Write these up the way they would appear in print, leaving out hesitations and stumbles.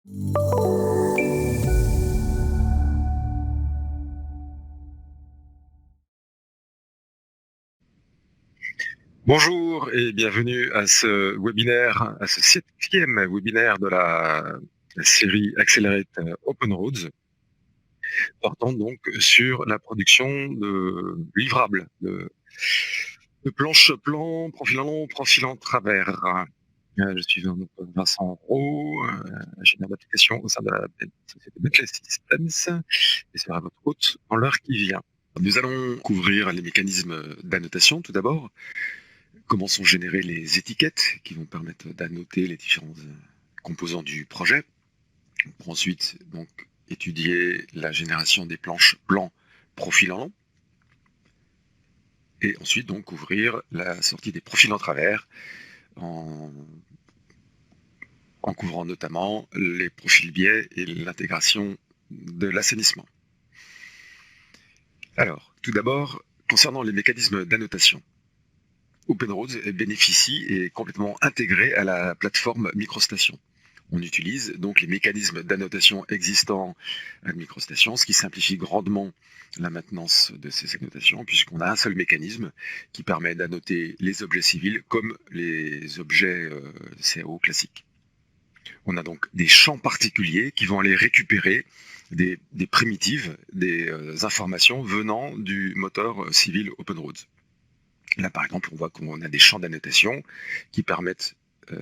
Bonjour et bienvenue à ce webinaire, à ce 7e webinaire de la série Accelerate Open Roads, portant donc sur la production de livrables, de planches plan, profil en long, profil en travers. Je suis donc Vincent Roux, ingénieur d'application au sein de la société Bentley Systems, et sera votre hôte dans l'heure qui vient. Nous allons couvrir les mécanismes d'annotation tout d'abord. Comment sont générées les étiquettes qui vont permettre d'annoter les différents composants du projet. Pour ensuite donc étudier la génération des planches blancs profil en long. Et ensuite donc couvrir la sortie des profils en travers en couvrant notamment les profils biais et l'intégration de l'assainissement. Alors, tout d'abord, concernant les mécanismes d'annotation. OpenRoads bénéficie et est complètement intégré à la plateforme MicroStation. On utilise donc les mécanismes d'annotation existants à MicroStation, ce qui simplifie grandement la maintenance de ces annotations, puisqu'on a un seul mécanisme qui permet d'annoter les objets civils comme les objets CAO classiques. On a donc des champs particuliers qui vont aller récupérer des primitives, des informations venant du moteur civil OpenRoads. Là, par exemple, on voit qu'on a des champs d'annotation qui permettent,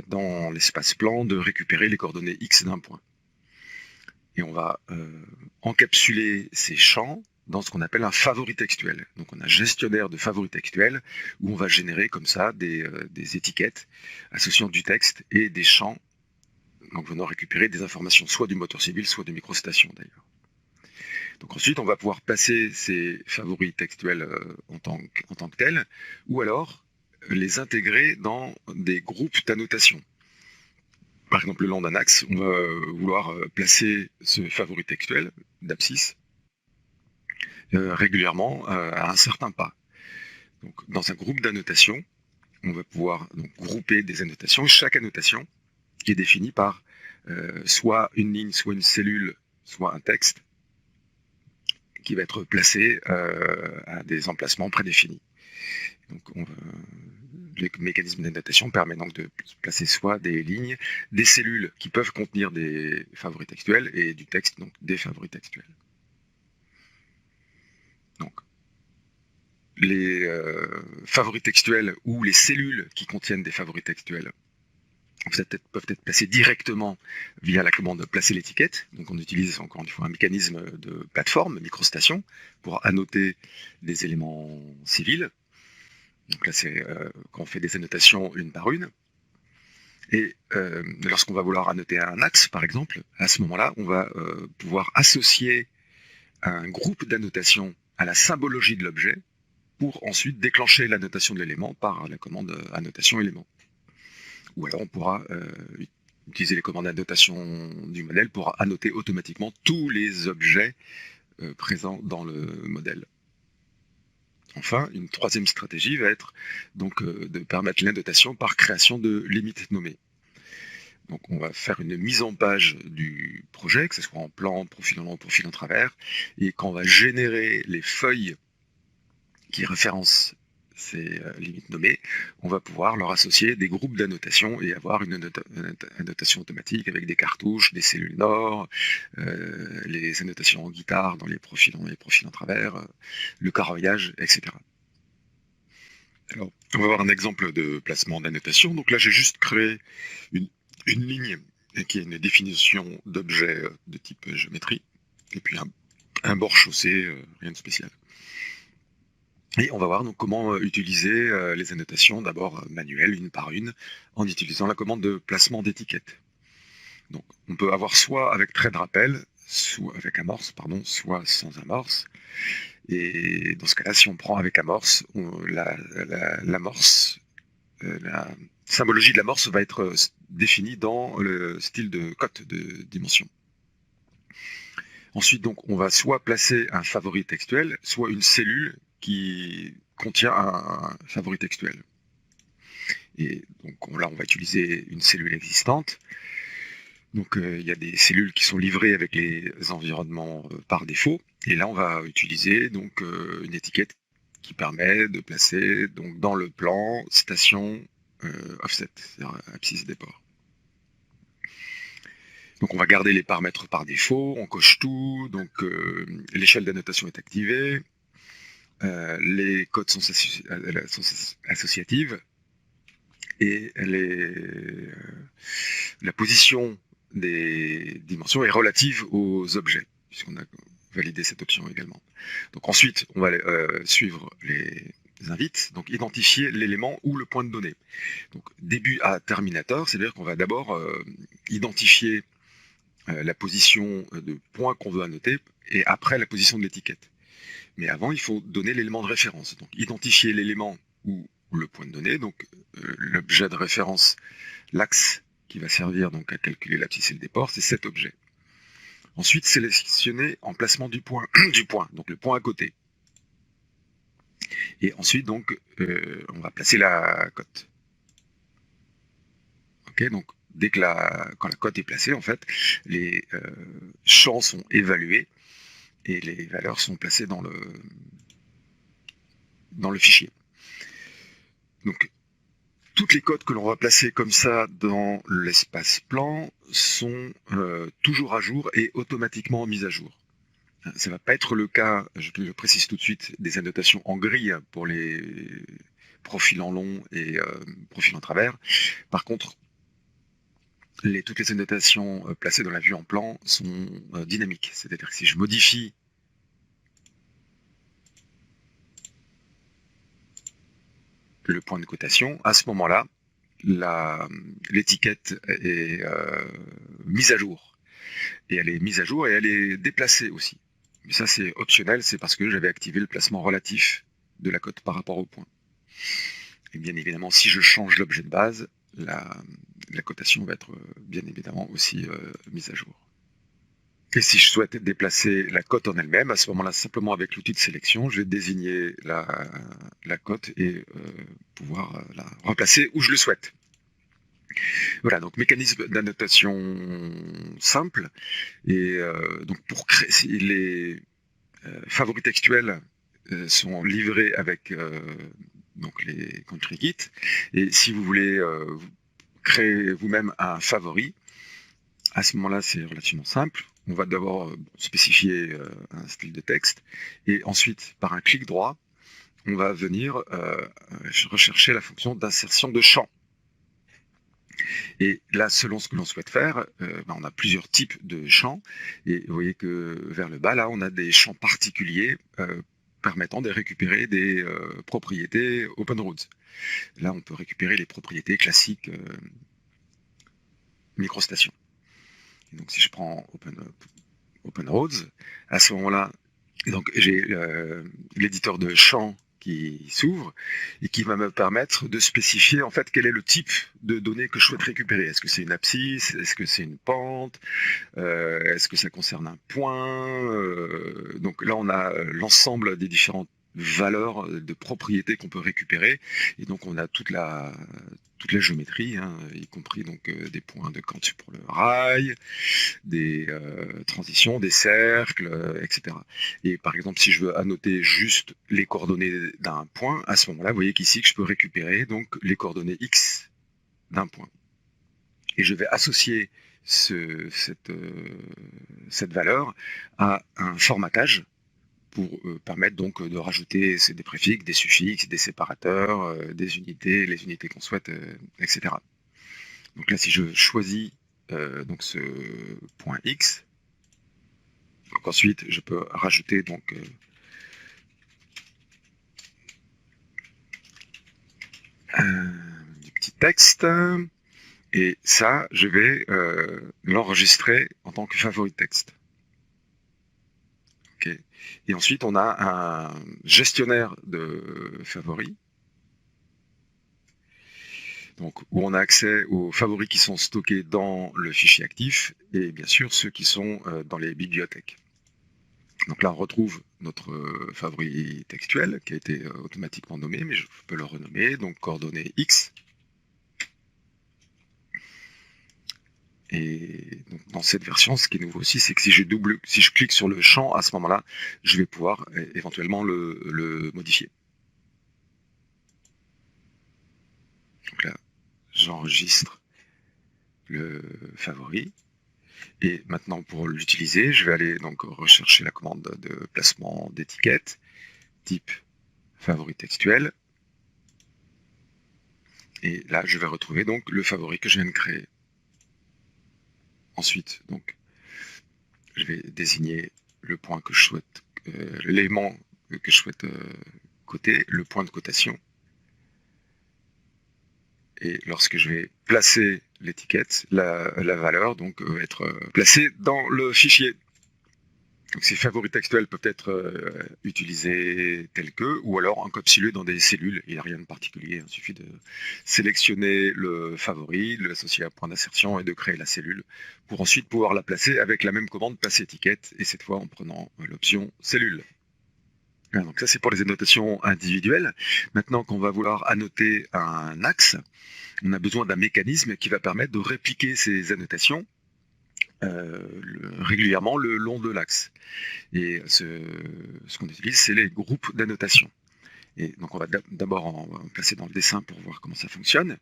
dans l'espace plan, de récupérer les coordonnées X d'un point. Et on va encapsuler ces champs dans ce qu'on appelle un favori textuel. Donc on a un gestionnaire de favoris textuels où on va générer comme ça des étiquettes associant du texte et des champs, donc venant récupérer des informations soit du moteur civil, soit de MicroStation d'ailleurs. Donc ensuite, on va pouvoir placer ces favoris textuels en tant que tels, ou alors les intégrer dans des groupes d'annotation. Par exemple, le long d'un axe, on va vouloir placer ce favori textuel d'abscisse régulièrement à un certain pas. Donc, dans un groupe d'annotation, on va pouvoir donc grouper des annotations, et chaque annotation qui est définie par soit une ligne, soit une cellule, soit un texte, qui va être placé à des emplacements prédéfinis. Donc, le mécanisme d'annotation permet donc de placer soit des lignes, des cellules qui peuvent contenir des favoris textuels et du texte, donc des favoris textuels. Donc, les favoris textuels ou les cellules qui contiennent des favoris textuels peuvent être placés directement via la commande placer l'étiquette. Donc on utilise encore une fois un mécanisme de plateforme, MicroStation, pour annoter des éléments civils. Donc là, c'est quand on fait des annotations une par une. Et lorsqu'on va vouloir annoter un axe, par exemple, à ce moment-là, on va pouvoir associer un groupe d'annotation à la symbologie de l'objet pour ensuite déclencher l'annotation de l'élément par la commande annotation élément. Ou alors on pourra utiliser les commandes d'annotation du modèle pour annoter automatiquement tous les objets présents dans le modèle. Enfin, une troisième stratégie va être donc de permettre l'annotation par création de limites nommées. Donc on va faire une mise en page du projet, que ce soit en plan, profil en long, profil en travers, et quand on va générer les feuilles qui référencent ces limites nommées, on va pouvoir leur associer des groupes d'annotation et avoir une annotation automatique avec des cartouches, des cellules Nord, les annotations en guitare dans les profils en travers, le caroyage, etc. Alors, on va voir un exemple de placement d'annotation. Donc là, j'ai juste créé une ligne qui est une définition d'objet de type géométrie, et puis un bord chaussé, rien de spécial. Et on va voir donc comment utiliser les annotations d'abord manuelles, une par une, en utilisant la commande de placement d'étiquette. Donc on peut avoir soit avec trait de rappel, soit avec amorce, pardon, soit sans amorce. Et dans ce cas-là, si on prend avec amorce, l'amorce, la symbologie de l'amorce va être définie dans le style de cote de dimension. Ensuite, donc, on va soit placer un favori textuel, soit une cellule qui contient un favori textuel. Et donc là, on va utiliser une cellule existante. Donc il y a des cellules qui sont livrées avec les environnements par défaut. Et là, on va utiliser donc une étiquette qui permet de placer donc dans le plan station offset, c'est-à-dire abscisse des ports. Donc on va garder les paramètres par défaut, on coche tout, donc l'échelle d'annotation est activée, les codes sont associatives et la position des dimensions est relative aux objets, puisqu'on a validé cette option également. Donc ensuite, on va suivre les invites, donc identifier l'élément ou le point de données. Donc début à terminator, c'est-à-dire qu'on va d'abord identifier la position de point qu'on veut annoter et après la position de l'étiquette. Mais avant, il faut donner l'élément de référence. Donc identifier l'élément ou le point de données, donc l'objet de référence, l'axe qui va servir donc à calculer l'abscisse et le déport, c'est cet objet. Ensuite, sélectionner emplacement du point, donc le point à côté. Et ensuite, donc, on va placer la cote. Ok, donc dès que quand la cote est placée, en fait, les champs sont évalués et les valeurs sont placées dans le fichier. Donc, toutes les cotes que l'on va placer comme ça dans l'espace plan sont toujours à jour et automatiquement mises à jour. Ça ne va pas être le cas, je le précise tout de suite, des annotations en gris pour les profils en long et profils en travers. Par contre, toutes les annotations placées dans la vue en plan sont dynamiques. C'est-à-dire que si je modifie le point de cotation, à ce moment-là, l'étiquette est mise à jour. Et elle est mise à jour et elle est déplacée aussi. Mais ça, c'est optionnel, c'est parce que j'avais activé le placement relatif de la cote par rapport au point. Et bien évidemment, si je change l'objet de base, la cotation va être bien évidemment aussi mise à jour. Et si je souhaite déplacer la cote en elle-même, à ce moment-là, simplement avec l'outil de sélection, je vais désigner la cote et pouvoir la remplacer où je le souhaite. Voilà, donc mécanisme d'annotation simple. Et donc pour créer les favoris textuels sont livrés avec donc les country kits. Et si vous voulez créer vous-même un favori, à ce moment-là, c'est relativement simple. On va d'abord spécifier un style de texte et ensuite, par un clic droit, on va venir rechercher la fonction d'insertion de champ. Et là, selon ce que l'on souhaite faire, on a plusieurs types de champs. Et vous voyez que vers le bas, là, on a des champs particuliers permettant de récupérer des propriétés OpenRoads. Là, on peut récupérer les propriétés classiques microstation. Et donc, si je prends OpenRoads, à ce moment-là, donc j'ai l'éditeur de champs qui s'ouvre et qui va me permettre de spécifier en fait quel est le type de données que je souhaite récupérer. Est-ce que c'est une abscisse? Est-ce que c'est une pente? Est-ce que ça concerne un point? Donc là, on a l'ensemble des différentes valeurs de propriétés qu'on peut récupérer et donc on a toute la géométrie, hein, y compris donc des points de Cantu pour le rail, des transitions, des cercles, etc. Et par exemple, si je veux annoter juste les coordonnées d'un point, à ce moment-là, vous voyez qu'ici, que je peux récupérer donc les coordonnées X d'un point. Et je vais associer cette valeur à un formatage pour permettre donc de rajouter des préfixes, des suffixes, des séparateurs, des unités, les unités qu'on souhaite, etc. Donc là, si je choisis donc ce point X, donc ensuite je peux rajouter donc du petit texte, et ça, je vais l'enregistrer en tant que favori de texte. Okay. Et ensuite, on a un gestionnaire de favoris, donc, où on a accès aux favoris qui sont stockés dans le fichier actif et bien sûr ceux qui sont dans les bibliothèques. Donc là, on retrouve notre favori textuel qui a été automatiquement nommé, mais je peux le renommer, donc coordonnées X. Et dans cette version, ce qui est nouveau aussi, c'est que si je clique sur le champ, à ce moment-là, je vais pouvoir éventuellement le modifier. Donc là, j'enregistre le favori. Et maintenant, pour l'utiliser, je vais aller donc rechercher la commande de placement d'étiquette, type favori textuel. Et là, je vais retrouver donc le favori que je viens de créer. Ensuite, donc, je vais désigner le point que je souhaite, l'élément que je souhaite coter, le point de cotation. Et lorsque je vais placer l'étiquette, la valeur donc va être placée dans le fichier. Donc ces favoris textuels peuvent être utilisés tels que, ou alors encapsulés dans des cellules. Il n'y a rien de particulier, il suffit de sélectionner le favori, de l'associer à un point d'insertion et de créer la cellule, pour ensuite pouvoir la placer avec la même commande placer étiquette, et cette fois en prenant l'option cellule. Donc ça c'est pour les annotations individuelles. Maintenant qu'on va vouloir annoter un axe, on a besoin d'un mécanisme qui va permettre de répliquer ces annotations régulièrement le long de l'axe. Et ce qu'on utilise, c'est les groupes d'annotation. Et donc on va d'abord en placer dans le dessin pour voir comment ça fonctionne.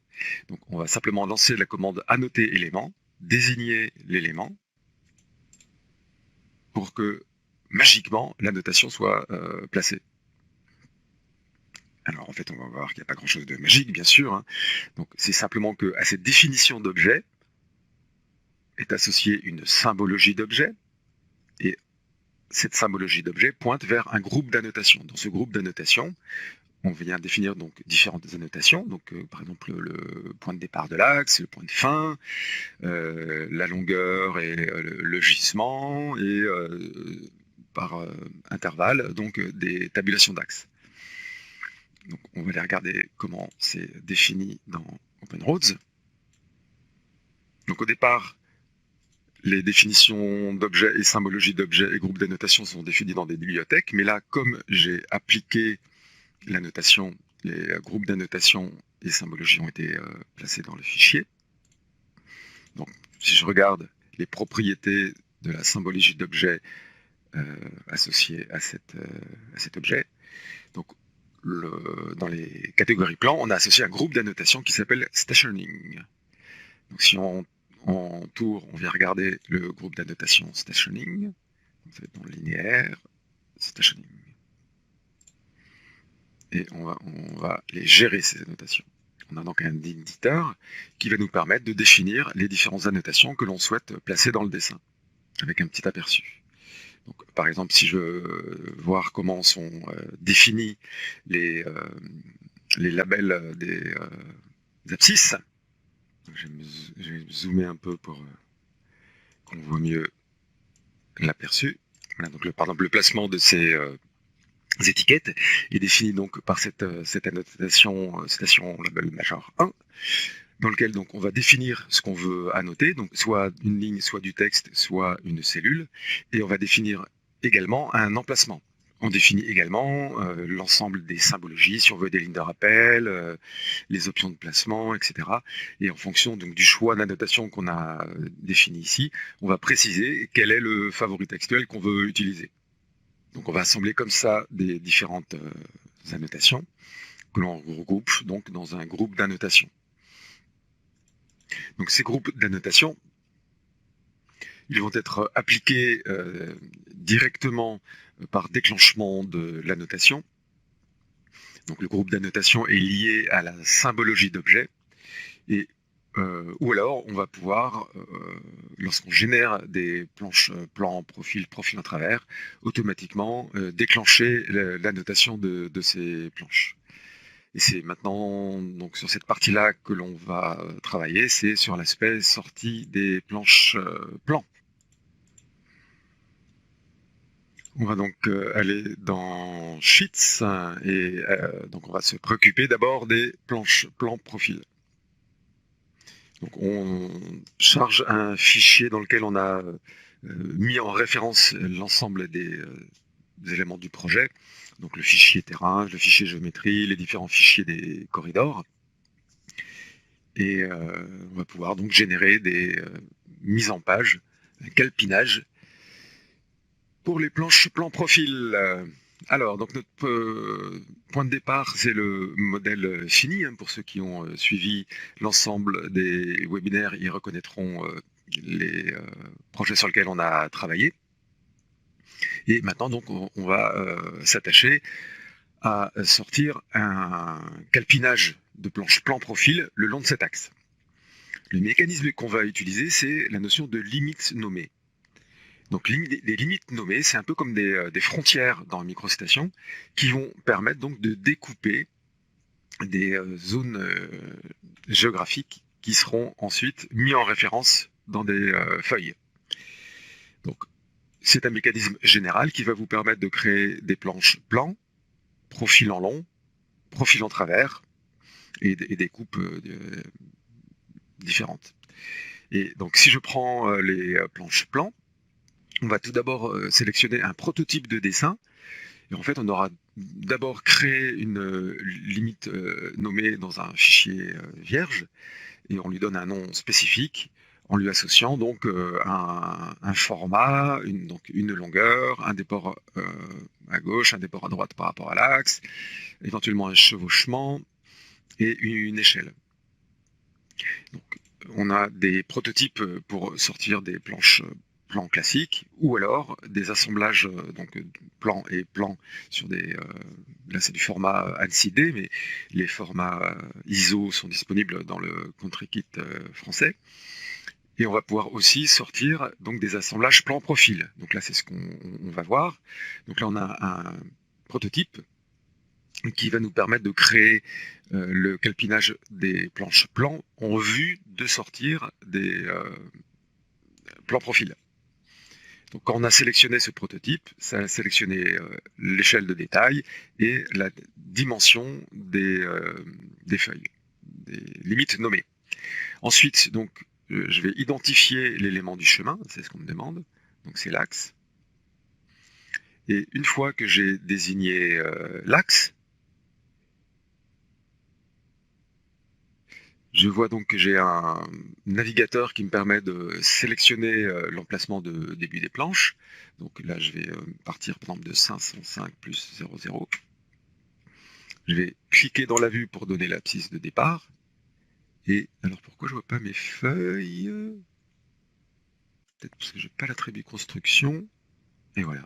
Donc on va simplement lancer la commande annoter élément, désigner l'élément, pour que magiquement l'annotation soit placée. Alors en fait on va voir qu'il n'y a pas grand chose de magique bien sûr, hein. Donc c'est simplement qu'à cette définition d'objet est associée une symbologie d'objet, et cette symbologie d'objet pointe vers un groupe d'annotation. Dans ce groupe d'annotation, on vient définir donc différentes annotations, donc par exemple le point de départ de l'axe, le point de fin, la longueur et le gisement, et par intervalle donc des tabulations d'axes. Donc on va aller regarder comment c'est défini dans OpenRoads. Donc au départ, les définitions d'objets et symbologie d'objets et groupes d'annotation sont définies dans des bibliothèques, mais là, comme j'ai appliqué l'annotation, les groupes d'annotation et symbologie ont été placés dans le fichier. Donc, si je regarde les propriétés de la symbologie d'objet associée à cet objet, donc dans les catégories plans, on a associé un groupe d'annotation qui s'appelle stationing. Donc, si on tour, on vient regarder le groupe d'annotation stationing. Ça va être dans le linéaire, stationing. Et on va les gérer, ces annotations. On a donc un éditeur qui va nous permettre de définir les différentes annotations que l'on souhaite placer dans le dessin, avec un petit aperçu. Donc, par exemple, si je veux voir comment sont définis les labels des abscisses, je vais zoomer un peu pour qu'on voit mieux l'aperçu. Voilà, donc par exemple, le placement de ces étiquettes est défini donc par cette annotation citation label major 1, dans lequel donc on va définir ce qu'on veut annoter, donc soit une ligne, soit du texte, soit une cellule, et on va définir également un emplacement. On définit également l'ensemble des symbologies, si on veut des lignes de rappel, les options de placement, etc. Et en fonction donc du choix d'annotation qu'on a défini ici, on va préciser quel est le favori textuel qu'on veut utiliser. Donc on va assembler comme ça des différentes annotations que l'on regroupe donc dans un groupe d'annotations. Donc ces groupes d'annotations, ils vont être appliqués directement par déclenchement de l'annotation. Donc le groupe d'annotation est lié à la symbologie d'objet, et ou alors on va pouvoir, lorsqu'on génère des planches, plans, profil en travers, automatiquement déclencher l'annotation de ces planches. Et c'est maintenant donc sur cette partie-là que l'on va travailler, c'est sur l'aspect sortie des planches plans. On va donc aller dans Sheets et donc on va se préoccuper d'abord des planches plans profil. Donc on charge un fichier dans lequel on a mis en référence l'ensemble des éléments du projet, donc le fichier terrain, le fichier géométrie, les différents fichiers des corridors. Et on va pouvoir donc générer des mises en page un calpinage pour les planches plan profil. Alors, donc notre point de départ, c'est le modèle fini. Pour ceux qui ont suivi l'ensemble des webinaires, ils reconnaîtront les projets sur lesquels on a travaillé. Et maintenant, donc, on va s'attacher à sortir un calpinage de planche plan profil le long de cet axe. Le mécanisme qu'on va utiliser, c'est la notion de limite nommée. Donc les limites nommées, c'est un peu comme des frontières dans la microstation qui vont permettre donc de découper des zones géographiques qui seront ensuite mis en référence dans des feuilles. Donc c'est un mécanisme général qui va vous permettre de créer des planches plans, profil en long, profil en travers et des coupes différentes. Et donc si je prends les planches plans, on va tout d'abord sélectionner un prototype de dessin. Et en fait, on aura d'abord créé une limite nommée dans un fichier vierge, et on lui donne un nom spécifique, en lui associant donc un format, une longueur, un déport à gauche, un déport à droite par rapport à l'axe, éventuellement un chevauchement et une échelle. Donc, on a des prototypes pour sortir des planches plans classiques, ou alors des assemblages donc plan et plan sur des là c'est du format ANSI-D, mais les formats ISO sont disponibles dans le country kit français. Et on va pouvoir aussi sortir donc des assemblages plan profil. Donc là c'est ce qu'on va voir. Donc là on a un prototype qui va nous permettre de créer le calpinage des planches plans en vue de sortir des plans profil. Donc quand on a sélectionné ce prototype, ça a sélectionné l'échelle de détail et la dimension des feuilles, des limites nommées. Ensuite, donc, je vais identifier l'élément du chemin, c'est ce qu'on me demande, donc c'est l'axe. Et une fois que j'ai désigné l'axe, je vois donc que j'ai un navigateur qui me permet de sélectionner l'emplacement de début des planches. Donc là, je vais partir par exemple de 505 plus 00. Je vais cliquer dans la vue pour donner l'abscisse de départ. Et alors pourquoi je vois pas mes feuilles? Peut-être parce que j'ai pas l'attribut construction. Et voilà.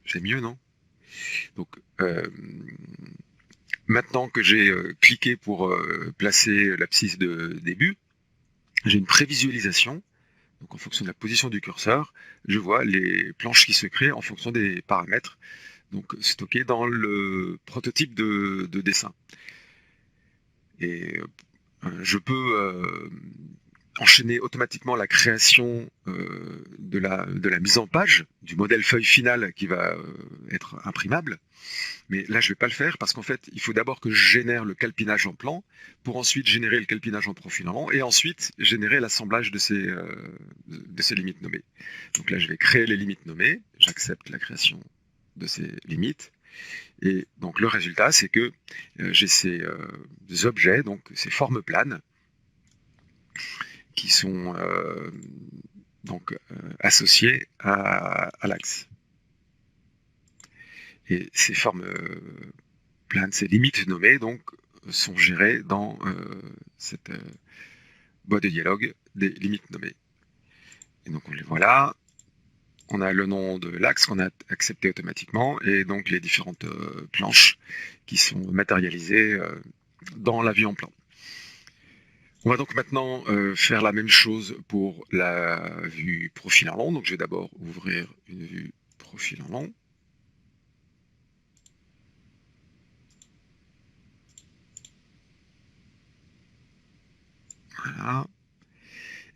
C'est mieux, non? Donc maintenant que j'ai cliqué pour placer l'abscisse de début, j'ai une prévisualisation. Donc en fonction de la position du curseur, je vois les planches qui se créent en fonction des paramètres donc stockés dans le prototype de dessin. Et je peux enchaîner automatiquement la création de la mise en page du modèle feuille finale qui va être imprimable. Mais là, je ne vais pas le faire parce qu'en fait, il faut d'abord que je génère le calpinage en plan pour ensuite générer le calpinage en profil en long et ensuite générer l'assemblage de ces limites nommées. Donc là, je vais créer les limites nommées, j'accepte la création de ces limites. Et donc le résultat, c'est que j'ai ces objets, donc ces formes planes, qui sont donc associées à l'axe. Et ces formes planes, ces limites nommées, donc, sont gérées dans cette boîte de dialogue des limites nommées. Et donc on les voit là. On a le nom de l'axe qu'on a accepté automatiquement et donc les différentes planches qui sont matérialisées dans la vue en plan. On va donc maintenant faire la même chose pour la vue profil en long. Donc je vais d'abord ouvrir une vue profil en long. Voilà.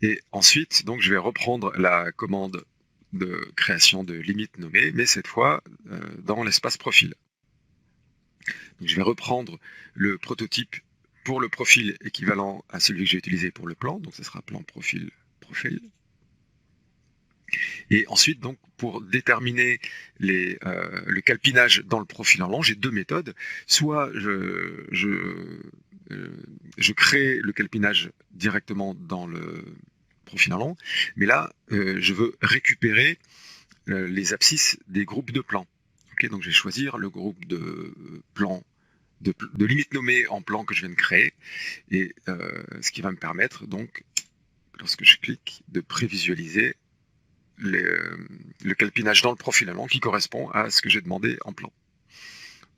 Et ensuite, donc, je vais reprendre la commande de création de limites nommées, mais cette fois dans l'espace profil. Donc, je vais reprendre le prototype pour le profil équivalent à celui que j'ai utilisé pour le plan, donc ce sera plan profil profil. Et ensuite, donc, pour déterminer le calpinage dans le profil en long, j'ai deux méthodes. Soit je crée le calpinage directement dans le profil en long, mais là, je veux récupérer les abscisses des groupes de plans. Okay, donc je vais choisir le groupe de plans, de limites nommées en plan que je viens de créer, et ce qui va me permettre, donc, lorsque je clique, de prévisualiser le calpinage dans le profil en long qui correspond à ce que j'ai demandé en plan.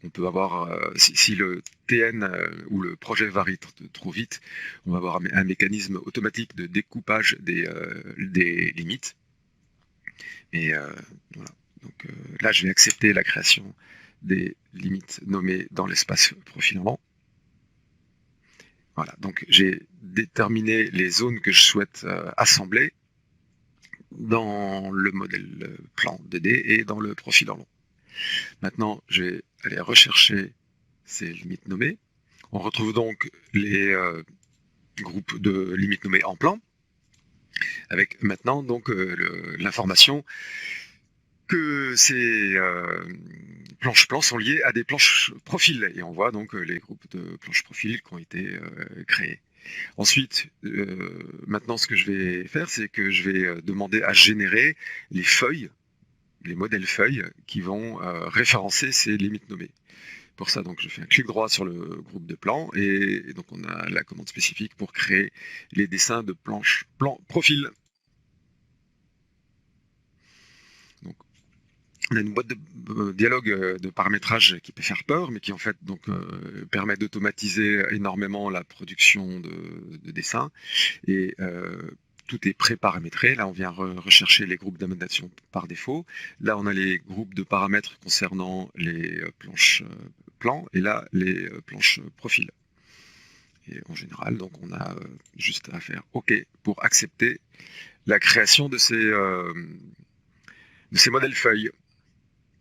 On peut avoir, si le TN ou le projet varie trop vite, on va avoir un mécanisme automatique de découpage des limites. Et voilà. Donc là, je vais accepter la création des limites nommées dans l'espace profil en long. Voilà, donc j'ai déterminé les zones que je souhaite assembler dans le modèle plan 2D et dans le profil en long. Maintenant, je vais aller rechercher ces limites nommées. On retrouve donc les groupes de limites nommées en plan, avec maintenant donc l'information que ces planches plans sont liées à des planches profils, et on voit donc les groupes de planches profils qui ont été créés. Ensuite, maintenant ce que je vais faire, c'est que je vais demander à générer les feuilles, les modèles feuilles qui vont référencer ces limites nommées. Pour ça, donc, je fais un clic droit sur le groupe de plans, et donc on a la commande spécifique pour créer les dessins de planches plan profil. Donc, on a une boîte de dialogue de paramétrage qui peut faire peur, mais qui en fait donc permet d'automatiser énormément la production de dessins, et tout est pré-paramétré. Là, on vient rechercher les groupes d'annotation par défaut. Là, on a les groupes de paramètres concernant les planches plans, et là, les planches profil. Et en général, donc, on a juste à faire OK pour accepter la création de ces modèles feuilles.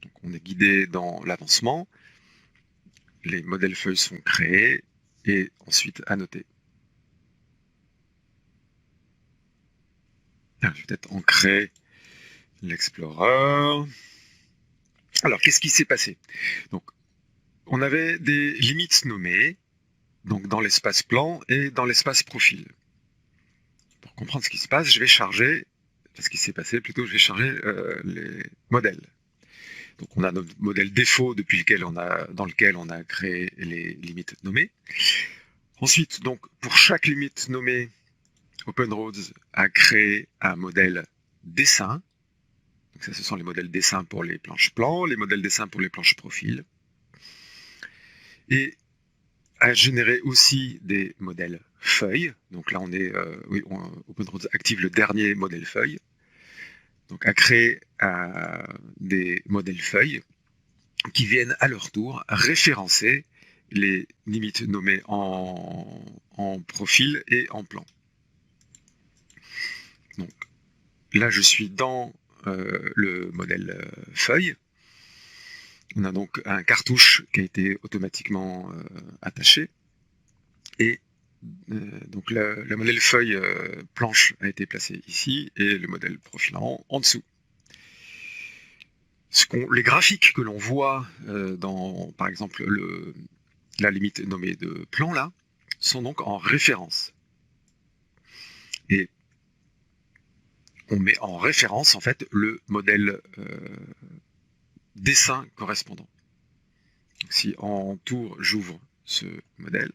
Donc, on est guidé dans l'avancement. Les modèles feuilles sont créés et ensuite annotés. Je vais peut-être ancrer l'Explorer. Alors, qu'est-ce qui s'est passé? Donc, on avait des limites nommées, donc dans l'espace plan et dans l'espace profil. Pour comprendre ce qui se passe, je vais charger, ce qui s'est passé plutôt, je vais charger les modèles. Donc, on a notre modèle défaut dans lequel on a créé les limites nommées. Ensuite, donc, pour chaque limite nommée, OpenRoads a créé un modèle dessin. Donc ça, ce sont les modèles dessins pour les planches plans, les modèles dessins pour les planches profil. Et a généré aussi des modèles feuilles. Donc là, OpenRoads active le dernier modèle feuille. Donc a créé des modèles feuilles qui viennent à leur tour référencer les limites nommées en profil et en plan. Donc là, je suis dans le modèle feuille. On a donc un cartouche qui a été automatiquement attaché. Et donc le modèle feuille planche a été placé ici et le modèle profilant en dessous. Les graphiques que l'on voit dans, par exemple, la limite nommée de plan là, sont donc en référence. Et on met en référence en fait le modèle dessin correspondant. Donc, si en tour j'ouvre ce modèle,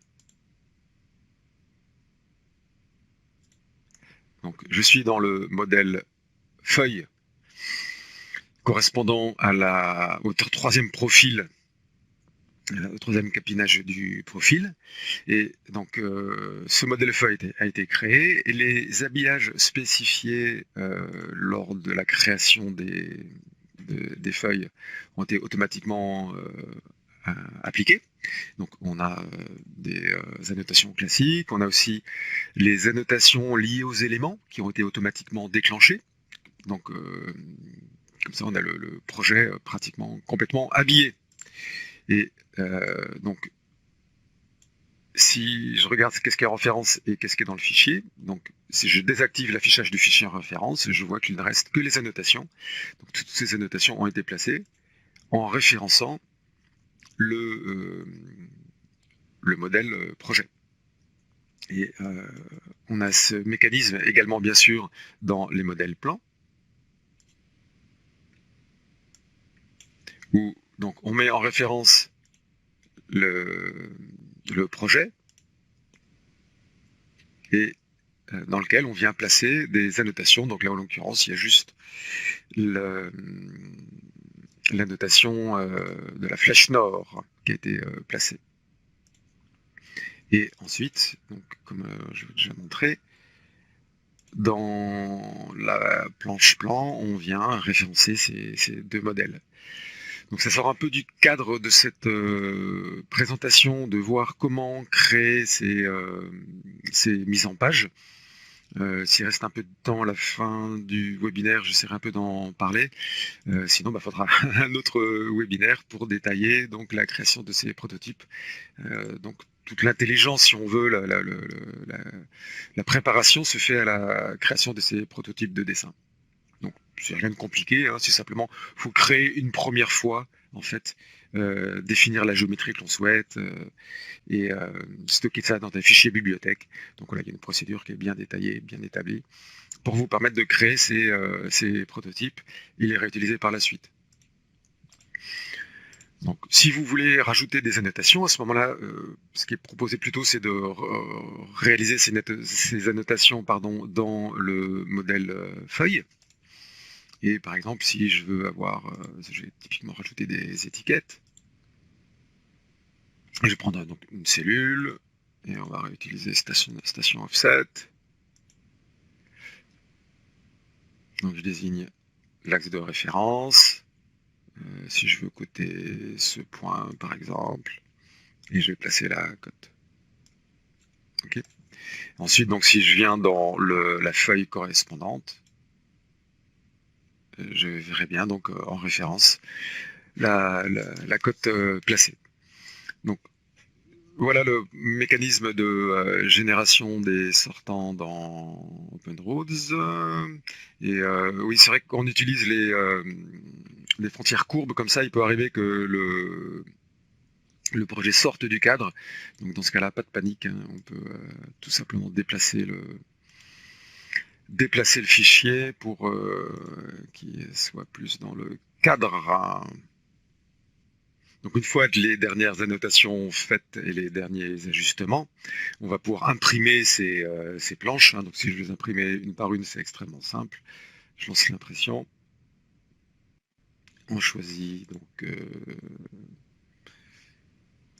donc je suis dans le modèle feuille correspondant au troisième profil, au troisième capinage du profil. Et donc ce modèle feuille a été créé, et les habillages spécifiés lors de la création des feuilles ont été automatiquement appliqués. Donc on a des annotations classiques, on a aussi les annotations liées aux éléments qui ont été automatiquement déclenchées. Donc comme ça on a le projet pratiquement complètement habillé. Et donc si je regarde qu'est-ce qui est en référence et qu'est-ce qui est dans le fichier, donc si je désactive l'affichage du fichier en référence, je vois qu'il ne reste que les annotations. Donc toutes ces annotations ont été placées en référençant le modèle projet. Et on a ce mécanisme également, bien sûr, dans les modèles plans, où donc, on met en référence le projet et dans lequel on vient placer des annotations. Donc là, en l'occurrence, il y a juste l'annotation de la flèche nord qui a été placée. Et ensuite, donc, comme je vous ai déjà montré, dans la planche plan, on vient référencer ces deux modèles. Donc ça sort un peu du cadre de cette présentation, de voir comment créer ces mises en page. S'il reste un peu de temps à la fin du webinaire, j'essaierai un peu d'en parler. Sinon, il faudra un autre webinaire pour détailler donc, la création de ces prototypes. Donc toute l'intelligence, si on veut, la préparation se fait à la création de ces prototypes de dessin. Donc c'est rien de compliqué, hein, c'est simplement faut créer une première fois en fait, définir la géométrie que l'on souhaite et stocker ça dans un fichier bibliothèque. Donc voilà, il y a une procédure qui est bien détaillée, bien établie pour vous permettre de créer ces prototypes et les réutiliser par la suite. Donc, si vous voulez rajouter des annotations, à ce moment-là, ce qui est proposé plutôt, c'est de réaliser ces annotations dans le modèle feuille. Et par exemple, si je veux avoir, je vais typiquement rajouter des étiquettes, je vais prendre donc une cellule, et on va réutiliser station offset. Donc je désigne l'axe de référence. Si je veux coter ce point, par exemple, et je vais placer la cote. Okay. Ensuite, donc, si je viens dans la feuille correspondante, je verrai bien donc en référence la cote placée. Donc, voilà le mécanisme de génération des sortants dans OpenRoads. Et oui, c'est vrai qu'on utilise les frontières courbes comme ça. Il peut arriver que le projet sorte du cadre. Donc dans ce cas-là, pas de panique. Hein. On peut tout simplement déplacer le fichier pour qu'il soit plus dans le cadre. Donc une fois les dernières annotations faites et les derniers ajustements, on va pouvoir imprimer ces planches. Hein. Donc si je veux les imprimer une par une, c'est extrêmement simple. Je lance l'impression. On choisit donc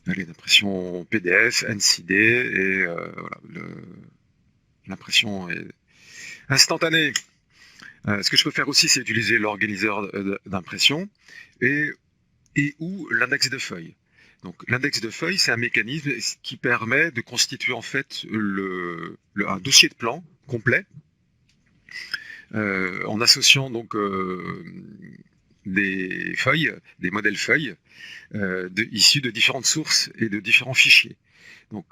l'impression PDF, NCD, et voilà, l'impression est instantanée. Ce que je peux faire aussi, c'est utiliser l'organiseur d'impression et ou l'index de feuilles. Donc l'index de feuilles, c'est un mécanisme qui permet de constituer en fait un dossier de plan complet en associant donc des feuilles, des modèles feuilles issus de différentes sources et de différents fichiers. Donc,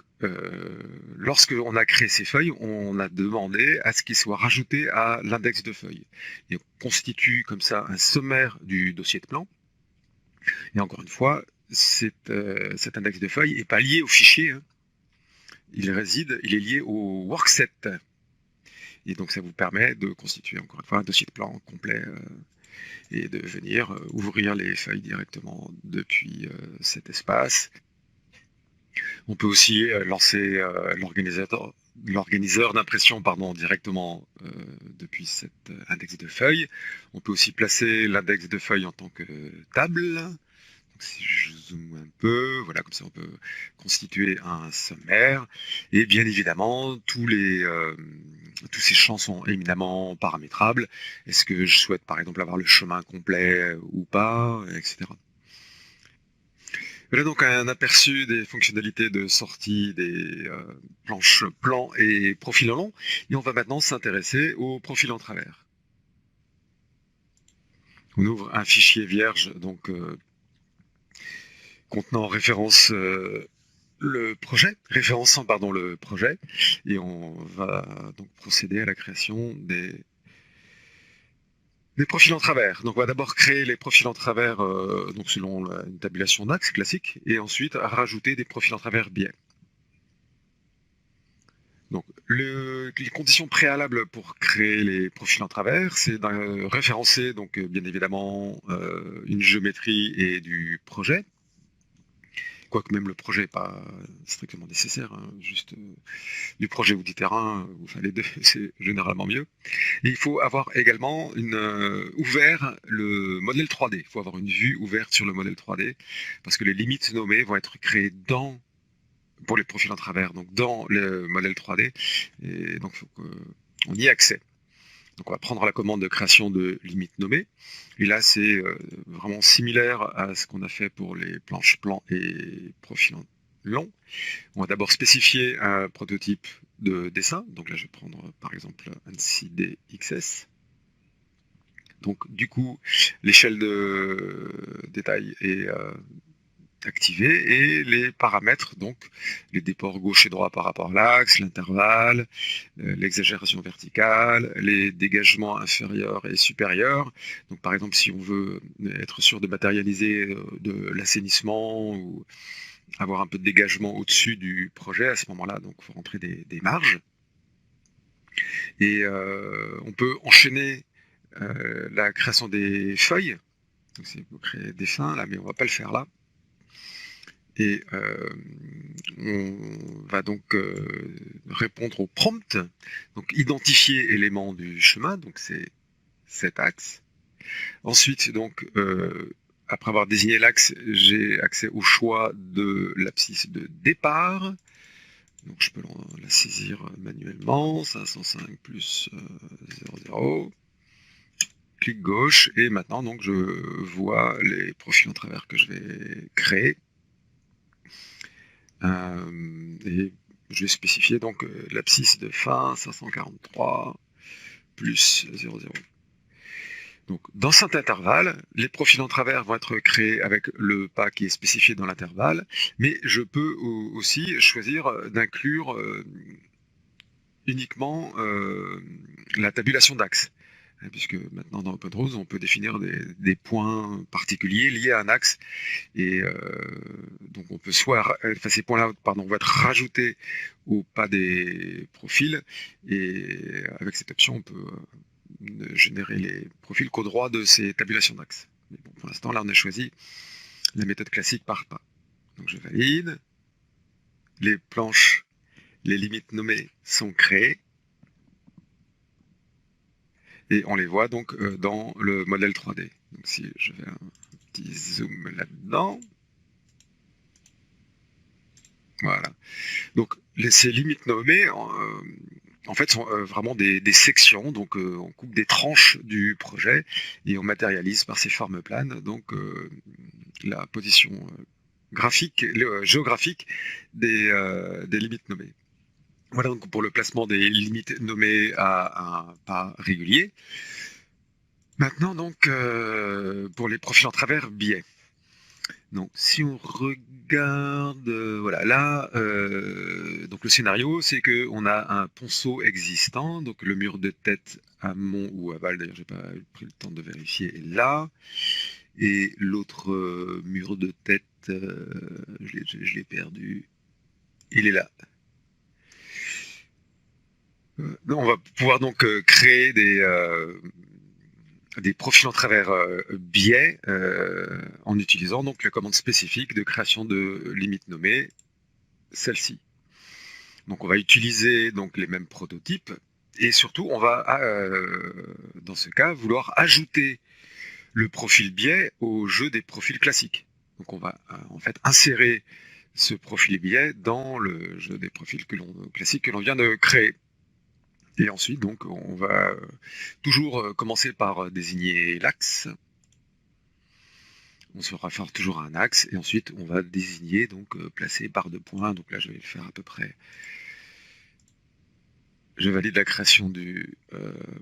lorsque on a créé ces feuilles, on a demandé à ce qu'ils soient rajoutés à l'index de feuilles. Et on constitue comme ça un sommaire du dossier de plan. Et encore une fois, cet index de feuilles n'est pas lié au fichier. Hein. Il est lié au workset. Et donc, ça vous permet de constituer encore une fois un dossier de plan complet et de venir ouvrir les feuilles directement depuis cet espace. On peut aussi lancer l'organiseur d'impression directement depuis cet index de feuilles. On peut aussi placer l'index de feuilles en tant que table. Donc, si je zoome un peu, voilà, comme ça on peut constituer un sommaire. Et bien évidemment, tous ces champs sont éminemment paramétrables. Est-ce que je souhaite par exemple avoir le chemin complet ou pas, etc. Voilà donc un aperçu des fonctionnalités de sortie des planches plan et profil en long. Et on va maintenant s'intéresser au profil en travers. On ouvre un fichier vierge donc contenant référençant le projet, et on va donc procéder à la création des profils en travers. Donc on va d'abord créer les profils en travers donc selon une tabulation d'axe classique, et ensuite rajouter des profils en travers biais. Donc, les conditions préalables pour créer les profils en travers, c'est de référencer, donc, bien évidemment, une géométrie et du projet. Quoique même le projet n'est pas strictement nécessaire, hein, juste du projet ou du terrain, enfin les deux, c'est généralement mieux. Et il faut avoir également ouvert le modèle 3D. Il faut avoir une vue ouverte sur le modèle 3D, parce que les limites nommées vont être créées pour les profils en travers, donc dans le modèle 3D, et donc il faut qu'on y ait accès. Donc on va prendre la commande de création de limites nommées, et là c'est vraiment similaire à ce qu'on a fait pour les planches plans et profils longs. On va d'abord spécifier un prototype de dessin, donc là je vais prendre par exemple ANSI DXS. Donc du coup l'échelle de détail est activée et les paramètres, donc les déports gauche et droit par rapport à l'axe, l'intervalle, l'exagération verticale, les dégagements inférieurs et supérieurs. Donc par exemple si on veut être sûr de matérialiser de l'assainissement ou avoir un peu de dégagement au-dessus du projet, à ce moment-là, donc il faut rentrer des marges. Et on peut enchaîner la création des feuilles. Donc c'est pour créer des fins là, mais on va pas le faire là. Et on va donc répondre au prompt, donc identifier éléments du chemin, donc c'est cet axe. Ensuite, donc, après avoir désigné l'axe, j'ai accès au choix de l'abscisse de départ. Donc je peux la saisir manuellement, 505 plus 00. Clic gauche, et maintenant donc je vois les profils en travers que je vais créer. Et je vais spécifier donc l'abscisse de fin 543 plus 00. Donc dans cet intervalle, les profils en travers vont être créés avec le pas qui est spécifié dans l'intervalle, mais je peux aussi choisir d'inclure uniquement la tabulation d'axe. Puisque maintenant dans OpenRose, on peut définir des points particuliers liés à un axe, et donc on peut ces points-là, vont être rajoutés au pas des profils, et avec cette option, on peut ne générer les profils qu'au droit de ces tabulations d'axe. Mais bon, pour l'instant, là, on a choisi la méthode classique par pas. Donc je valide. Les planches, les limites nommées sont créées. Et on les voit donc dans le modèle 3D. Donc si je fais un petit zoom là-dedans, voilà. Donc ces limites nommées, en fait, sont vraiment des sections. Donc on coupe des tranches du projet et on matérialise par ces formes planes donc la position géographique des limites nommées. Voilà donc pour le placement des limites nommées à un pas régulier. Maintenant donc pour les profils en travers biais. Donc si on regarde, voilà là, donc le scénario c'est que on a un ponceau existant, donc le mur de tête amont ou aval, d'ailleurs j'ai pas pris le temps de vérifier, est là, et l'autre mur de tête, je l'ai perdu, il est là. On va pouvoir donc créer des profils en travers biais en utilisant donc la commande spécifique de création de limites nommées, celle-ci. Donc on va utiliser donc les mêmes prototypes, et surtout on va dans ce cas vouloir ajouter le profil biais au jeu des profils classiques. Donc on va en fait insérer ce profil biais dans le jeu des profils classiques que l'on vient de créer. Et ensuite, donc, on va toujours commencer par désigner l'axe. On se réfère toujours à un axe, et ensuite on va désigner, donc placer barre de points. Donc là, je vais le faire à peu près. Je valide la création du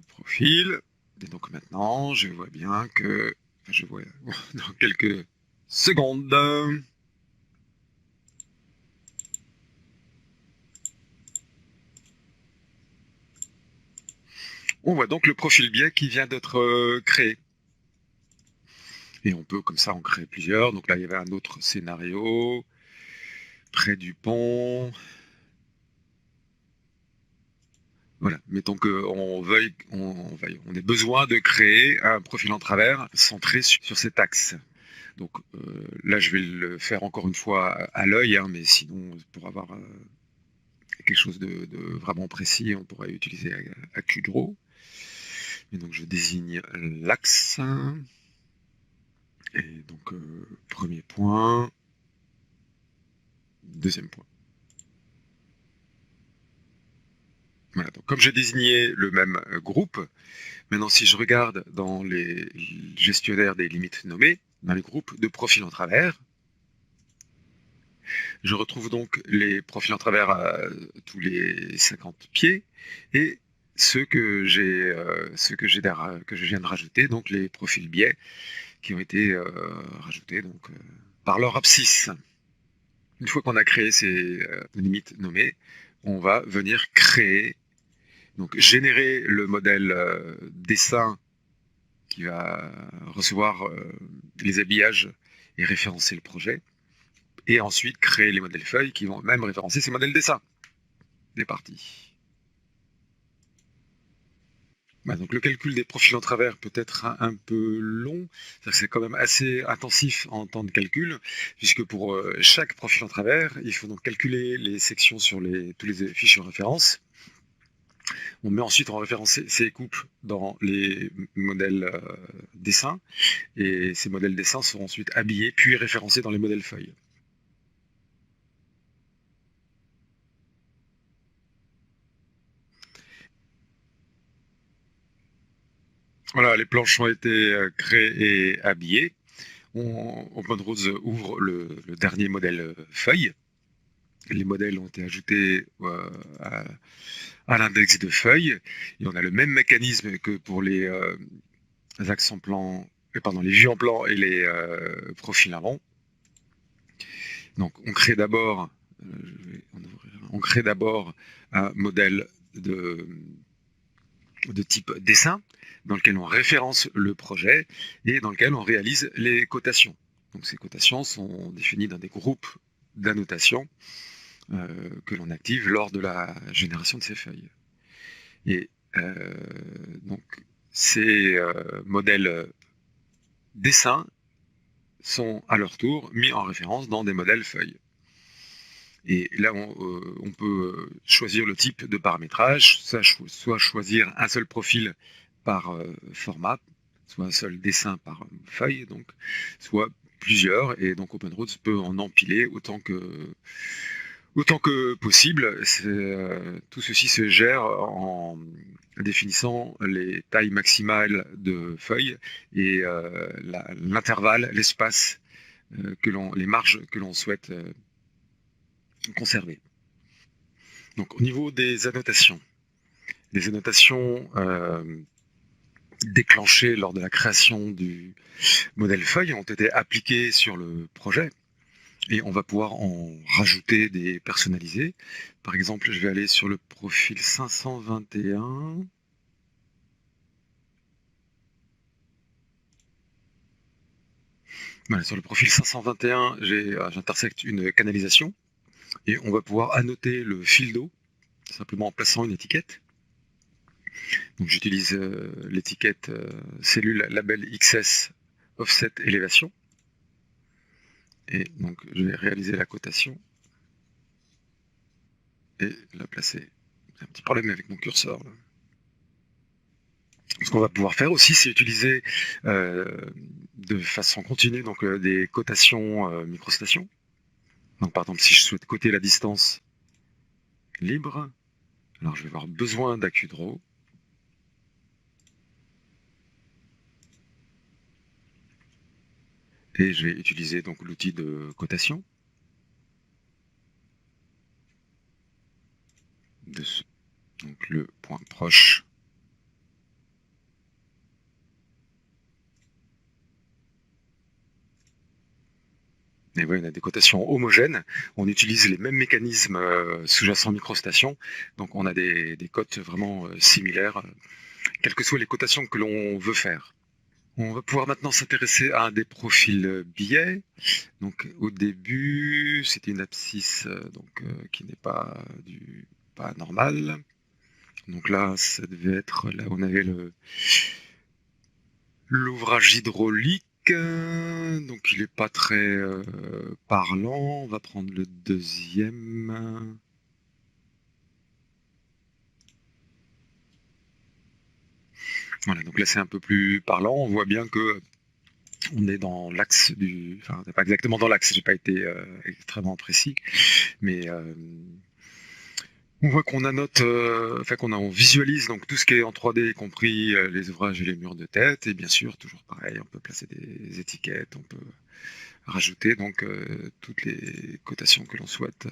profil. Et donc maintenant, je vois bien que, je vois dans quelques secondes. On voit donc le profil biais qui vient d'être créé. Et on peut comme ça en créer plusieurs. Donc là, il y avait un autre scénario près du pont. Voilà, mettons qu'on on ait besoin de créer un profil en travers centré sur cet axe. Donc là, je vais le faire encore une fois à l'œil, hein, mais sinon, pour avoir quelque chose de vraiment précis, on pourrait utiliser AccuDraw. Et donc, je désigne l'axe. Et donc, premier point, deuxième point. Voilà, donc comme j'ai désigné le même groupe, maintenant si je regarde dans les gestionnaires des limites nommées, dans les groupes de profils en travers, je retrouve donc les profils en travers à tous les 50 pieds et ceux que que je viens de rajouter, donc les profils biais qui ont été rajoutés donc par leur abscisse. Une fois qu'on a créé ces limites nommées, on va venir créer, donc générer le modèle dessin qui va recevoir les habillages et référencer le projet, et ensuite créer les modèles feuilles qui vont même référencer ces modèles dessin des parties. Bah, donc le calcul des profils en travers peut être un peu long, c'est quand même assez intensif en temps de calcul, puisque pour chaque profil en travers, il faut donc calculer les sections sur tous les fichiers de référence. On met ensuite en référence ces coupes dans les modèles dessins, et ces modèles dessins seront ensuite habillés puis référencés dans les modèles feuilles. Voilà, les planches ont été créées et habillées. OpenRose ouvre le dernier modèle feuille. Les modèles ont été ajoutés à l'index de feuilles. Et on a le même mécanisme que pour les axes en plan, les vues en plan et les profils avant. Donc on crée d'abord un modèle de type dessin, dans lequel on référence le projet et dans lequel on réalise les cotations. Donc ces cotations sont définies dans des groupes d'annotation que l'on active lors de la génération de ces feuilles. Et donc ces modèles dessins sont à leur tour mis en référence dans des modèles feuilles. Et là, on peut choisir le type de paramétrage, soit choisir un seul profil par format, soit un seul dessin par feuille, donc, soit plusieurs, et donc OpenRoads peut en empiler autant que possible. Tout ceci se gère en définissant les tailles maximales de feuilles et l'intervalle, l'espace, les marges que l'on souhaite conserver. Donc au niveau des annotations, les annotations déclenchées lors de la création du modèle feuille ont été appliquées sur le projet et on va pouvoir en rajouter des personnalisés. Par exemple, je vais aller sur le profil 521. Voilà, sur le profil 521, j'intersecte une canalisation et on va pouvoir annoter le fil d'eau simplement en plaçant une étiquette. Donc j'utilise l'étiquette cellule label XS offset élévation. Et donc je vais réaliser la cotation et la placer. J'ai un petit problème avec mon curseur là. Ce qu'on va pouvoir faire aussi, c'est utiliser de façon continue donc, des cotations microstations. Donc par exemple, si je souhaite coter la distance libre, alors je vais avoir besoin d'AccuDraw. Et je vais utiliser donc l'outil de cotation. Donc le point proche. Et oui, on a des cotations homogènes. On utilise les mêmes mécanismes sous-jacents microstations. Donc on a des cotes vraiment similaires, quelles que soient les cotations que l'on veut faire. On va pouvoir maintenant s'intéresser à un des profils billets. Donc au début, c'était une abscisse qui n'est pas normale. Donc là, ça devait être là où on avait l'ouvrage hydraulique. Donc il est pas très parlant. On va prendre le deuxième. Voilà, donc là c'est un peu plus parlant. On voit bien que on est dans l'axe du. Enfin, pas exactement dans l'axe, j'ai pas été extrêmement précis, mais on voit qu'on annote, enfin on visualise donc tout ce qui est en 3D, y compris les ouvrages et les murs de tête, et bien sûr, toujours pareil, on peut placer des étiquettes, on peut rajouter donc toutes les cotations que l'on souhaite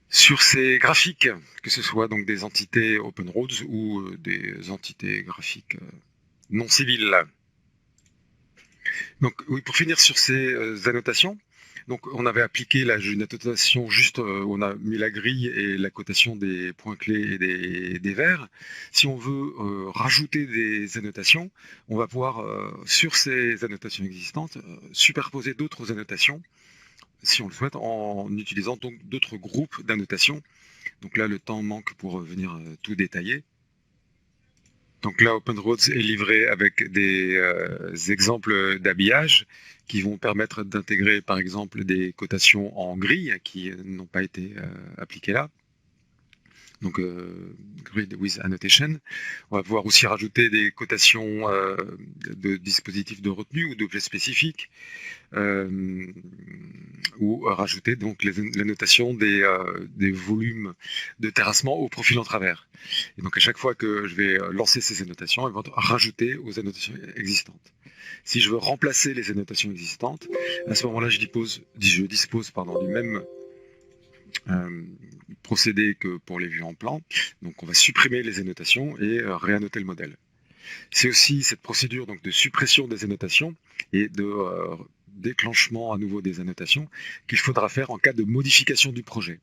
sur ces graphiques, que ce soit donc des entités open roads ou des entités graphiques non civiles. Donc oui, pour finir sur ces annotations, donc on avait appliqué une annotation juste, on a mis la grille et la cotation des points clés et des vers. Si on veut rajouter des annotations, on va pouvoir, sur ces annotations existantes, superposer d'autres annotations, si on le souhaite, en utilisant donc d'autres groupes d'annotations. Donc là, le temps manque pour venir tout détailler. Donc là, OpenRoads est livré avec des exemples d'habillage qui vont permettre d'intégrer par exemple des cotations en grille qui n'ont pas été appliquées là. Donc grid with annotation. On va pouvoir aussi rajouter des cotations de dispositifs de retenue ou d'objets spécifiques, ou rajouter donc la notation des volumes de terrassement au profil en travers. Et donc à chaque fois que je vais lancer ces annotations, elles vont être rajoutées aux annotations existantes. Si je veux remplacer les annotations existantes, à ce moment-là, je dispose du même procédé que pour les vues en plan. Donc on va supprimer les annotations et réannoter le modèle. C'est aussi cette procédure donc de suppression des annotations et de déclenchement à nouveau des annotations qu'il faudra faire en cas de modification du projet.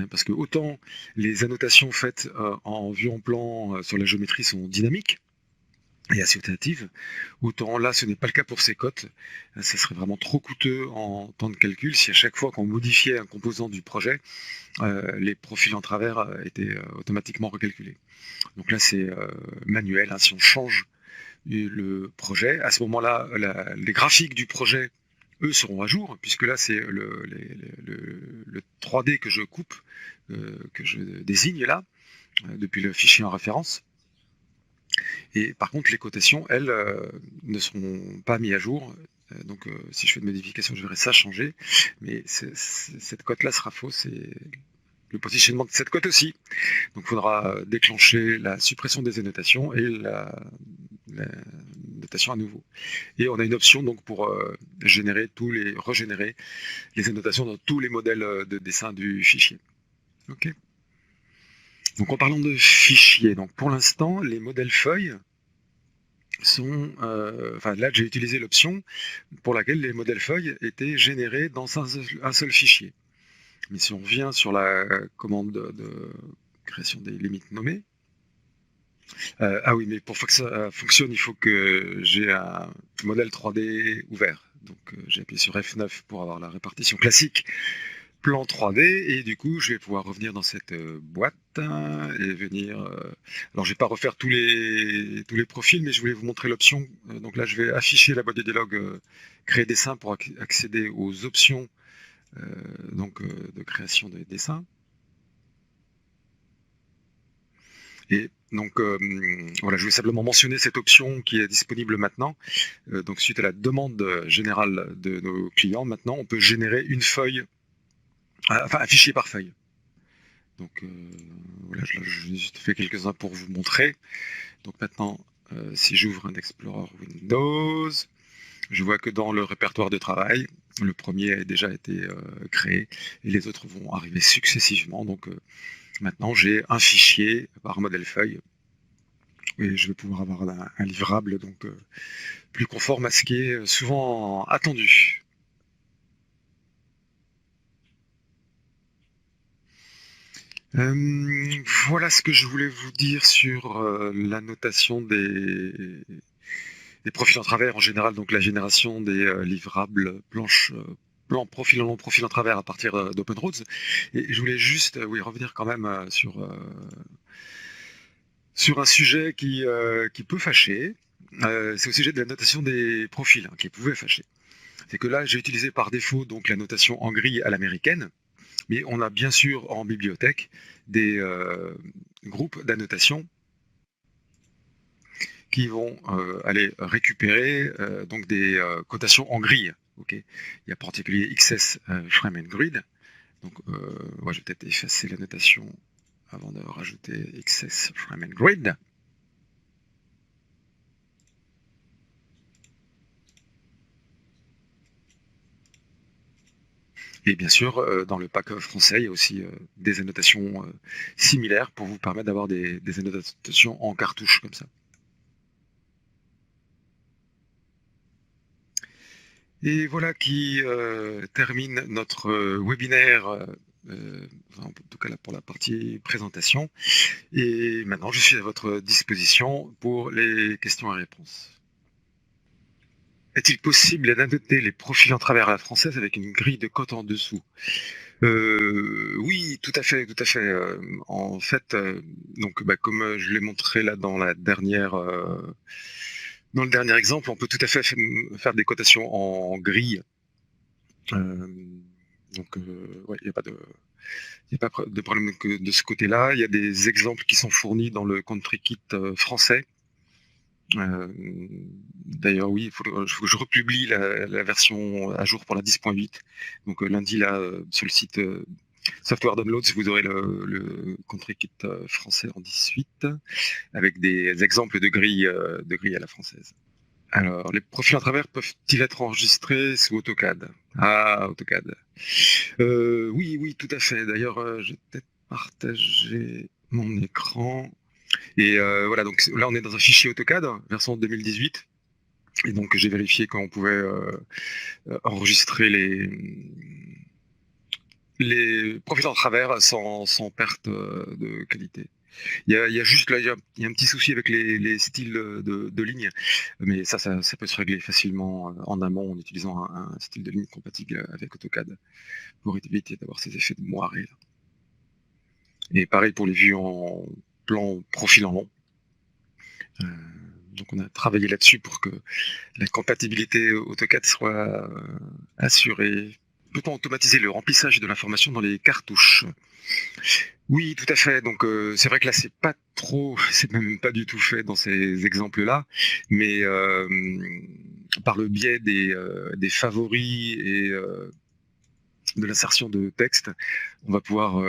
Parce que autant les annotations faites en vue en plan sur la géométrie sont dynamiques et associatives, autant là ce n'est pas le cas pour ces cotes. Ça serait vraiment trop coûteux en temps de calcul si à chaque fois qu'on modifiait un composant du projet, les profils en travers étaient automatiquement recalculés. Donc là c'est manuel, hein, si on change le projet, à ce moment-là les graphiques du projet eux seront à jour, puisque là c'est le 3D que je coupe, que je désigne là, depuis le fichier en référence. Et par contre, les cotations, elles, ne seront pas mises à jour. Donc, si je fais de modification, je verrai ça changer. Mais cette cote-là sera fausse et le positionnement de cette cote aussi. Donc, il faudra déclencher la suppression des annotations et la notation à nouveau. Et on a une option donc pour régénérer les annotations dans tous les modèles de dessin du fichier. Ok. Donc, en parlant de fichiers, donc pour l'instant, les modèles feuilles sont, là j'ai utilisé l'option pour laquelle les modèles feuilles étaient générés dans un seul fichier. Mais si on revient sur la commande de création des limites nommées, ah oui, mais pour que ça fonctionne, il faut que j'ai un modèle 3D ouvert. Donc j'ai appuyé sur F9 pour avoir la répartition classique plan 3D, et du coup je vais pouvoir revenir dans cette boîte et venir alors je vais pas refaire tous les profils, mais je voulais vous montrer l'option. Donc là je vais afficher la boîte de dialogue créer dessin pour accéder aux options de création des dessins. Et donc voilà, je vais simplement mentionner cette option qui est disponible maintenant. Donc suite à la demande générale de nos clients, maintenant on peut générer une feuille, enfin un fichier par feuille. Donc voilà, j'ai juste fait quelques-uns pour vous montrer. Donc maintenant, si j'ouvre un Explorer Windows, je vois que dans le répertoire de travail, le premier a déjà été créé et les autres vont arriver successivement. Donc maintenant, j'ai un fichier par modèle feuille et je vais pouvoir avoir un livrable donc plus conforme à ce qui est souvent attendu. Voilà ce que je voulais vous dire sur la notation des profils en travers en général, donc la génération des livrables planches plan profil en long, profil en travers à partir d'OpenRoads. Et je voulais juste oui, revenir quand même sur un sujet qui peut fâcher. C'est au sujet de la notation des profils qui pouvait fâcher. C'est que là, j'ai utilisé par défaut donc la notation en grille à l'américaine, mais on a bien sûr en bibliothèque des groupes d'annotation qui vont aller récupérer donc des cotations en grille. Okay, il y a en particulier XS Frame and Grid. Donc, ouais, je vais peut-être effacer la notation avant de rajouter XS Frame and Grid. Et bien sûr, dans le pack français, il y a aussi des annotations similaires pour vous permettre d'avoir des annotations en cartouche comme ça. Et voilà qui termine notre webinaire, en tout cas là pour la partie présentation. Et maintenant, je suis à votre disposition pour les questions et réponses. Est-il possible d'annoter les profils en travers à la française avec une grille de cote en dessous? Oui, tout à fait, tout à fait. En fait, donc, comme je l'ai montré là dans la dernière, dans le dernier exemple, on peut tout à fait faire des cotations en grille. Donc, ouais, il n'y a pas de problème que de ce côté-là. Il y a des exemples qui sont fournis dans le country kit français. D'ailleurs, oui, il faut que je republie la version à jour pour la 10.8. Donc lundi, là, sur le site Software Downloads, vous aurez le country kit français en 18, avec des exemples de grilles à la française. Alors, les profils en travers peuvent-ils être enregistrés sous AutoCAD? Ah, AutoCAD. Oui, oui, tout à fait. D'ailleurs, je vais peut-être partager mon écran. Et voilà, donc là, on est dans un fichier AutoCAD, version 2018. Et donc, j'ai vérifié qu'on pouvait enregistrer les profils en travers sans perte de qualité. Il y a juste là, il y a un petit souci avec les styles de ligne, mais ça peut se régler facilement en amont en utilisant un style de ligne compatible avec AutoCAD pour éviter d'avoir ces effets de moiré. Là. Et pareil pour les vues en plan profil en long. Donc on a travaillé là-dessus pour que la compatibilité AutoCAD soit assurée. Peut-on automatiser le remplissage de l'information dans les cartouches? Oui, tout à fait. Donc c'est vrai que là c'est pas trop, c'est même pas du tout fait dans ces exemples-là, mais par le biais des favoris et de l'insertion de texte, on va pouvoir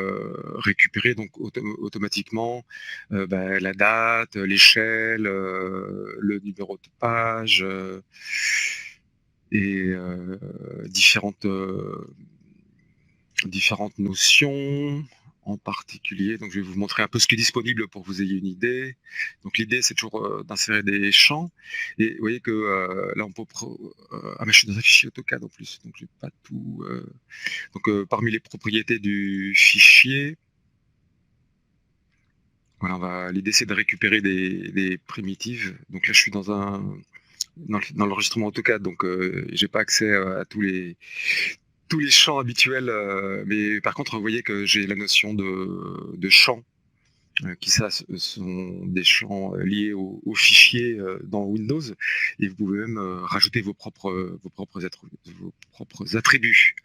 récupérer donc automatiquement la date, l'échelle, le numéro de page et différentes notions en particulier. Donc, je vais vous montrer un peu ce qui est disponible pour que vous ayez une idée. Donc, l'idée, c'est toujours d'insérer des champs. Et vous voyez que là, on peut... ah, mais je suis dans un fichier AutoCAD en plus, donc j'ai pas tout... Donc, parmi les propriétés du fichier, voilà, l'idée, c'est de récupérer des primitives. Donc là, je suis dans l'enregistrement AutoCAD, donc j'ai pas accès à tous les champs habituels, mais par contre, vous voyez que j'ai la notion de champs, qui ça sont des champs liés au fichier dans Windows, et vous pouvez même rajouter vos propres attributs.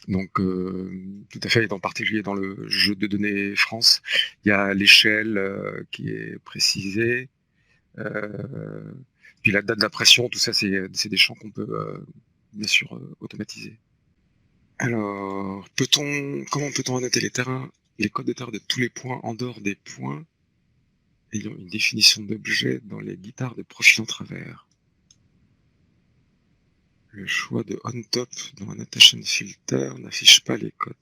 Donc, tout à fait, et en particulier dans le jeu de données France, il y a l'échelle qui est précisée, puis la date d'impression, tout ça, c'est des champs qu'on peut bien sûr automatiser. Alors, comment peut-on annoter les codes de terrain de tous les points en dehors des points ayant une définition d'objet dans les guitares de profil en travers? Le choix de on-top dans Annotation Filter n'affiche pas les codes.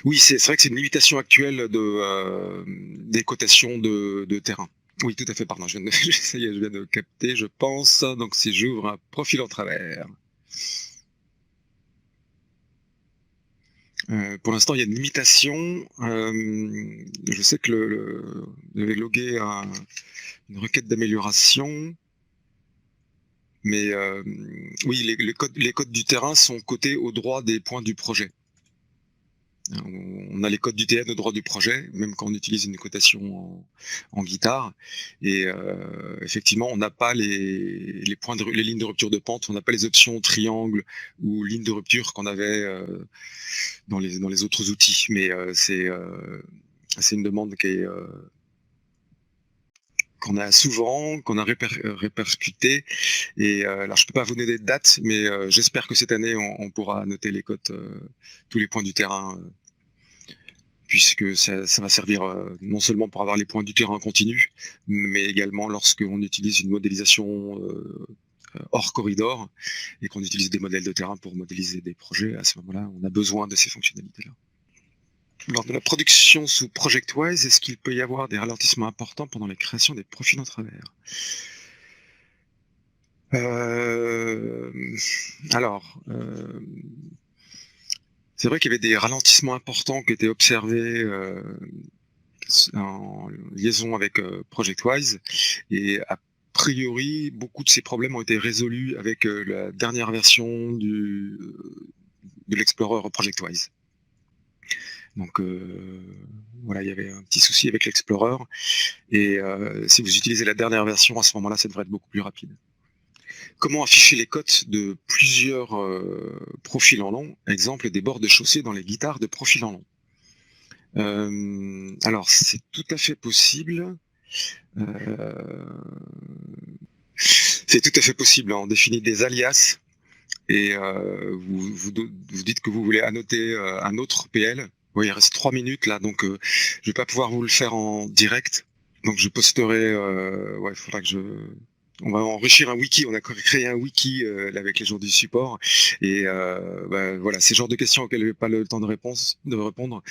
Oui, c'est vrai que c'est une limitation actuelle des cotations de terrain. Oui, tout à fait, pardon, je viens de capter, je pense. Donc, si j'ouvre un profil en travers, pour l'instant, il y a une limitation. Je sais que vous avez logué une requête d'amélioration, Mais oui, les codes du terrain sont cotés au droit des points du projet. On a les codes du TN au droit du projet, même quand on utilise une cotation en guitare. Et effectivement, on n'a pas les lignes de rupture de pente, on n'a pas les options triangle ou ligne de rupture qu'on avait dans les autres outils. Mais c'est une demande qu'on a souvent, qu'on a répercuté. Et alors, je peux pas vous donner de date, mais j'espère que cette année, on pourra noter les cotes, tous les points du terrain, puisque ça va servir non seulement pour avoir les points du terrain continu, mais également lorsqu'on utilise une modélisation hors corridor et qu'on utilise des modèles de terrain pour modéliser des projets. À ce moment-là, on a besoin de ces fonctionnalités-là. Lors de la production sous ProjectWise, est-ce qu'il peut y avoir des ralentissements importants pendant la création des profils en travers? C'est vrai qu'il y avait des ralentissements importants qui étaient observés en liaison avec ProjectWise, et a priori, beaucoup de ces problèmes ont été résolus avec la dernière version de l'Explorer ProjectWise. Donc voilà, il y avait un petit souci avec l'Explorer, et si vous utilisez la dernière version, à ce moment-là, ça devrait être beaucoup plus rapide. Comment afficher les cotes de plusieurs profils en long? Exemple, des bords de chaussée dans les guitares de profil en long. Alors, c'est tout à fait possible. C'est tout à fait possible. On définit des alias et vous dites que vous voulez annoter un autre PL. Oui, il reste 3 minutes là, donc je vais pas pouvoir vous le faire en direct. Donc je posterai. Ouais, il faudra que on va enrichir un wiki. On a créé un wiki avec les gens du support. Et voilà, c'est le genre de questions auxquelles je n'ai pas le temps de répondre.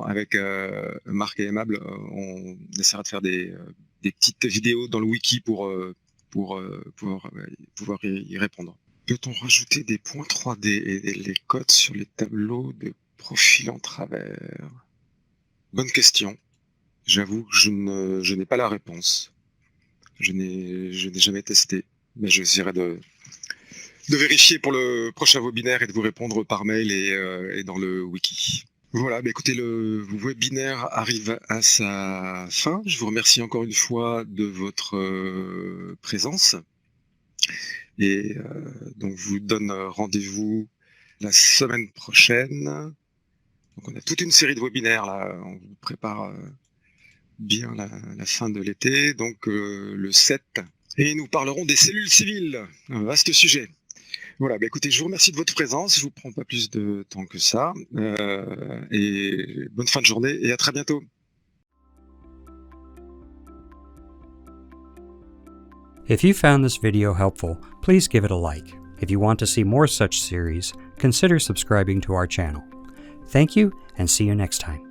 Avec Marc et Aimable, on essaiera de faire des petites vidéos dans le wiki pour pouvoir y répondre. Peut-on rajouter des points 3D et les codes sur les tableaux de profil en travers? Bonne question. J'avoue que je n'ai pas la réponse. Je n'ai jamais testé, mais j'essaierai de vérifier pour le prochain webinaire et de vous répondre par mail et dans le wiki. Voilà, écoutez, le webinaire arrive à sa fin. Je vous remercie encore une fois de votre présence. Et donc, je vous donne rendez-vous la semaine prochaine. Donc, on a toute une série de webinaires là. On vous prépare bien la fin de l'été, donc le 7. Et nous parlerons des cellules civiles. Un vaste sujet. Voilà, écoutez, je vous remercie de votre présence. Je ne vous prends pas plus de temps que ça. Et bonne fin de journée et à très bientôt. If you found this video helpful, please give it a like. If you want to see more such series, consider subscribing to our channel. Thank you, and see you next time.